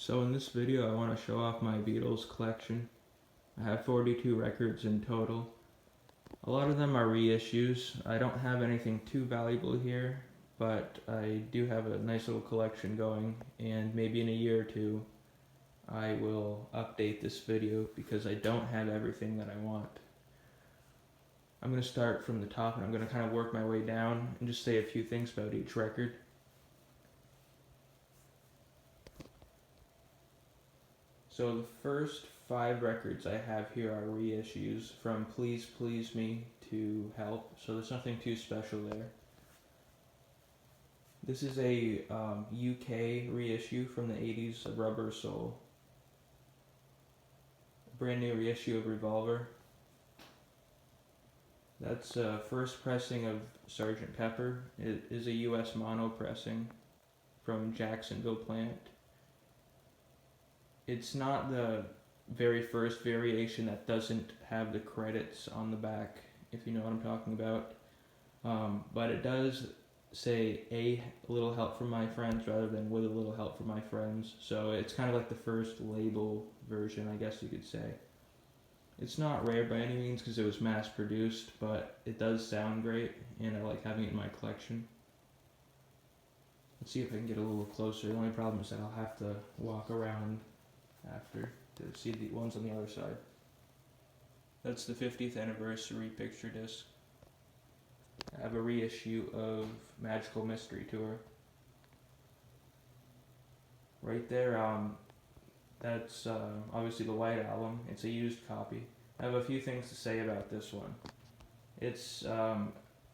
So in this video I want to show off my Beatles collection. I have 42 records in total. A lot of them are reissues. I don't have anything too valuable here, but I do have a nice little collection going, and maybe in a year or two I will update this video because I don't have everything that I want. I'm going to start from the top and I'm going to kind of work my way down and just say a few things about each record. So the first 5 records I have here are reissues from Please Please Me to Help, so there's nothing too special there. This is a UK reissue from the 80s of Rubber Soul. A brand new reissue of Revolver. That's a first pressing of Sgt. Pepper. It is a US mono pressing from Jacksonville plant. It's not the very first variation that doesn't have the credits on the back, if you know what I'm talking about. But it does say a little help from my friends rather than with a little help from my friends. So it's kind of like the first label version, I guess you could say. It's not rare by any means because it was mass produced, but it does sound great and I like having it in my collection. Let's see if I can get a little closer. The only problem is that I'll have to walk around after to see the ones on the other side. That's the 50th anniversary picture disc. I have a reissue of Magical Mystery Tour. Right there, that's obviously the White Album. It's a used copy. I have a few things to say about this one. It's, I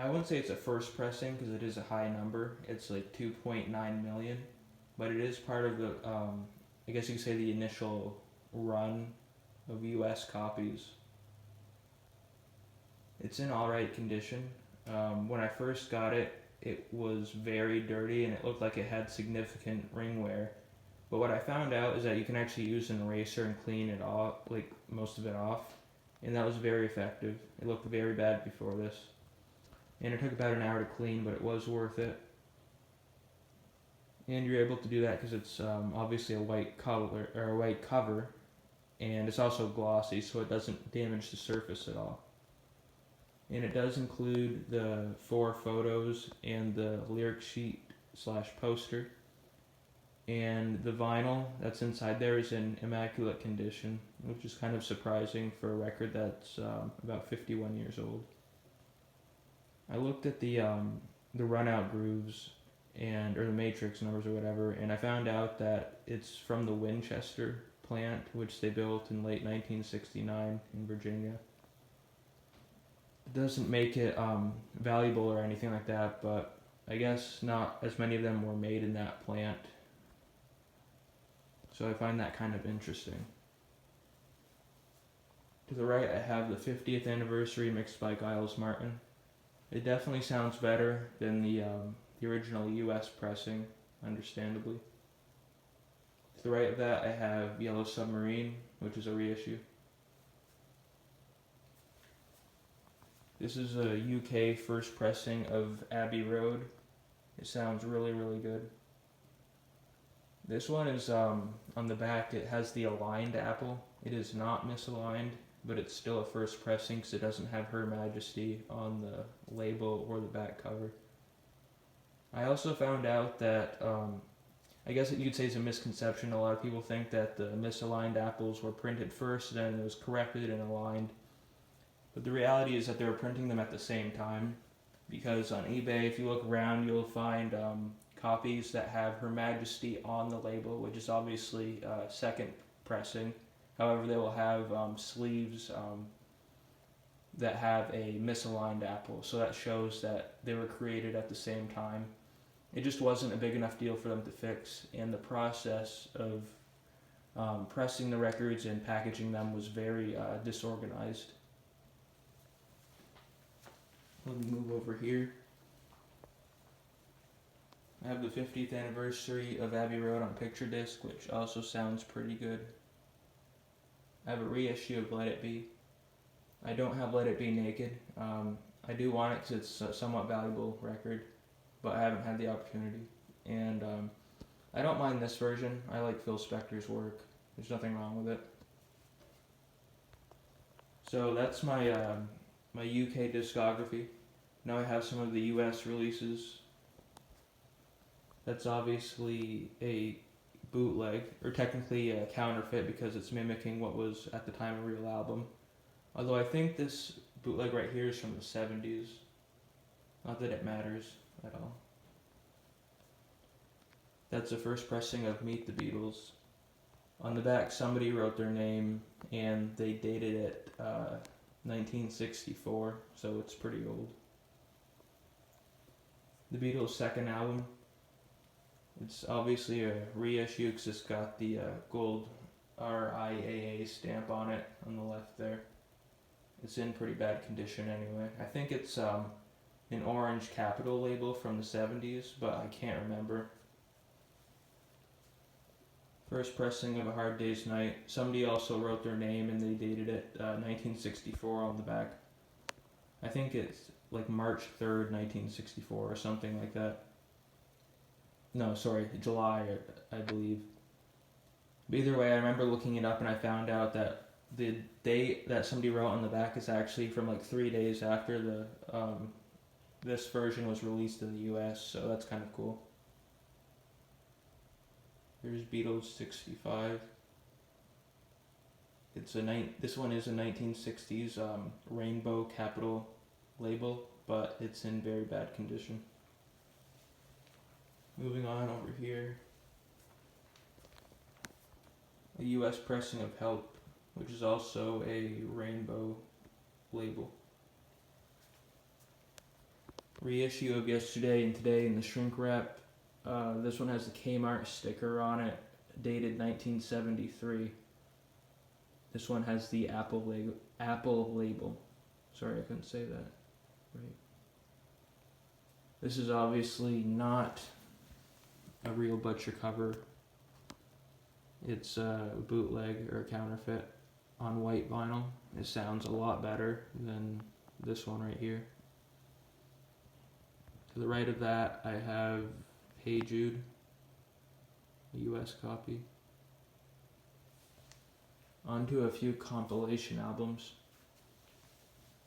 wouldn't say it's a first pressing because it is a high number. It's like 2.9 million, but it is part of the, I guess you could say the initial run of US copies. It's in alright condition. When I first got it, it was very dirty and it looked like it had significant ring wear. But what I found out is that you can actually use an eraser and clean it off, like most of it off, and that was very effective. It looked very bad before this, and it took about an hour to clean, but it was worth it. And you're able to do that because it's obviously a white color or a white cover, and it's also glossy, so it doesn't damage the surface at all. And it does include the 4 photos and the lyric sheet / poster. And the vinyl that's inside there is in immaculate condition, which is kind of surprising for a record that's about 51 years old. I looked at the run out grooves or the matrix numbers or whatever, and I found out that it's from the Winchester plant, which they built in late 1969 in Virginia. It doesn't make it valuable or anything like that, but I guess not as many of them were made in that plant. So I find that kind of interesting. To the right I have the 50th anniversary mixed by Giles Martin. It definitely sounds better than the original US pressing, understandably. To the right of that I have Yellow Submarine, which is a reissue. This is a UK first pressing of Abbey Road. It sounds really, really good. This one is, on the back, it has the aligned apple. It is not misaligned, but it's still a first pressing because it doesn't have Her Majesty on the label or the back cover. I also found out that, I guess you could say it's a misconception. A lot of people think that the misaligned apples were printed first, then it was corrected and aligned. But the reality is that they were printing them at the same time, because on eBay, if you look around, you'll find copies that have Her Majesty on the label, which is obviously second pressing. However, they will have sleeves that have a misaligned apple, so that shows that they were created at the same time. It just wasn't a big enough deal for them to fix, and the process of pressing the records and packaging them was very disorganized. Let me move over here. I have the 50th anniversary of Abbey Road on picture disc, which also sounds pretty good. I have a reissue of Let It Be. I don't have Let It Be naked. I do want it because it's a somewhat valuable record, but I haven't had the opportunity. And I don't mind this version. I like Phil Spector's work. There's nothing wrong with it. So that's my my UK discography. Now I have some of the US releases. That's obviously a bootleg, or technically a counterfeit because it's mimicking what was at the time a real album. Although I think this bootleg right here is from the 70s. Not that it matters at all. That's the first pressing of Meet the Beatles. On the back, somebody wrote their name and they dated it 1964, so it's pretty old. The Beatles' second album. It's obviously a reissue because it's got the gold RIAA stamp on it on the left there. It's in pretty bad condition anyway. I think it's an orange Capitol label from the 70s, but I can't remember. First pressing of A Hard Day's Night. Somebody also wrote their name and they dated it 1964 on the back. I think it's like March 3rd, 1964 or something like that. No, sorry, July, I believe. But either way, I remember looking it up and I found out that the date that somebody wrote on the back is actually from like 3 days after the this version was released in the US, so that's kind of cool. Here's Beatles 65. This one is a 1960s rainbow Capitol label, but it's in very bad condition. Moving on over here. A US pressing of Help, which is also a rainbow label. Reissue of Yesterday and Today in the shrink wrap. This one has the Kmart sticker on it, dated 1973. This one has the Apple label. Sorry, I couldn't say that. Right. This is obviously not a real butcher cover. It's a bootleg or a counterfeit on white vinyl. It sounds a lot better than this one right here. To the right of that, I have Hey Jude, a US copy. Onto a few compilation albums.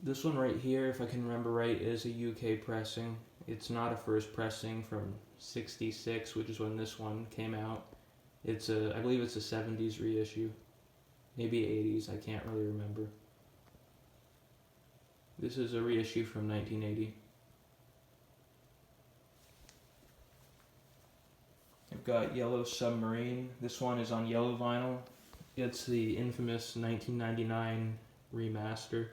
This one right here, if I can remember right, is a UK pressing. It's not a first pressing from '66, which is when this one came out. I believe it's a 70s reissue. Maybe 80s, I can't really remember. This is a reissue from 1980. I've got Yellow Submarine. This one is on yellow vinyl. It's the infamous 1999 remaster,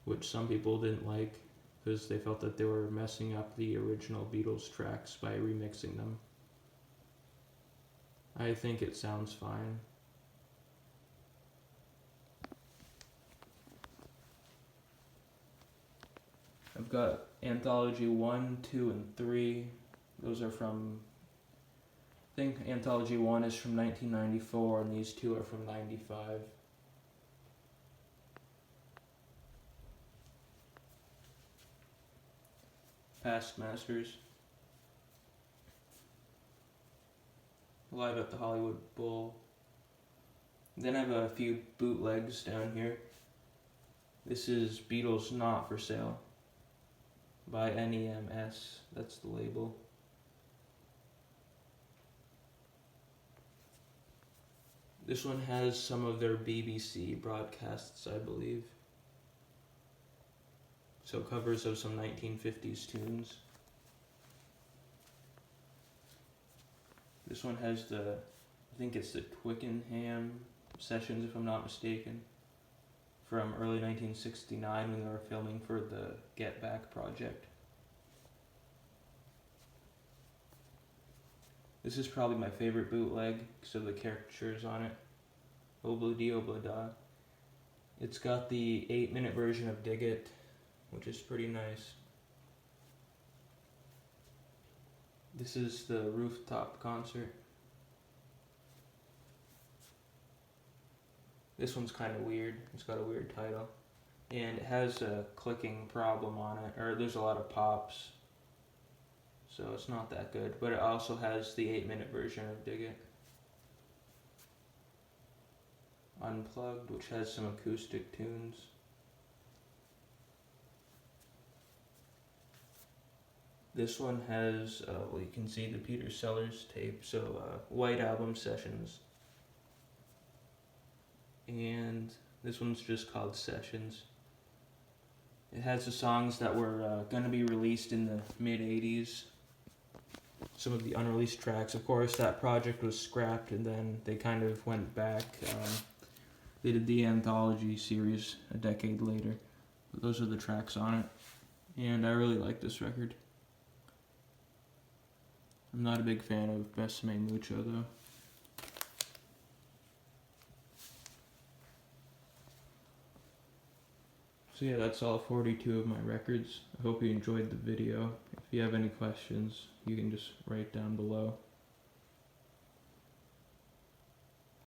which some people didn't like because they felt that they were messing up the original Beatles tracks by remixing them. I think it sounds fine. I've got Anthology 1, 2, and 3. Those are from, I think Anthology 1 is from 1994 and these two are from 95. Past Masters. Live at the Hollywood Bowl. Then I have a few bootlegs down here. This is Beatles Not For Sale by NEMS. That's the label. This one has some of their BBC broadcasts, I believe. So covers of some 1950s tunes. This one has I think it's the Twickenham sessions, if I'm not mistaken, from early 1969 when they were filming for the Get Back project. This is probably my favorite bootleg because of the caricatures on it. Obla-dee, obla-da. It's got the 8-minute version of Dig It, which is pretty nice. This is the Rooftop Concert. This one's kind of weird. It's got a weird title. And it has a clicking problem on it, or there's a lot of pops. so it's not that good. But it also has the 8-minute version of Dig It. Unplugged, which has some acoustic tunes. This one has, well, you can see the Peter Sellers tape, so White Album Sessions. And this one's just called Sessions. It has the songs that were going to be released in the mid-80s. Some of the unreleased tracks. Of course, that project was scrapped, and then they kind of went back. They did the anthology series a decade later. But those are the tracks on it. And I really like this record. I'm not a big fan of Besame Mucho, though. So yeah, that's all 42 of my records. I hope you enjoyed the video. If you have any questions, you can just write down below.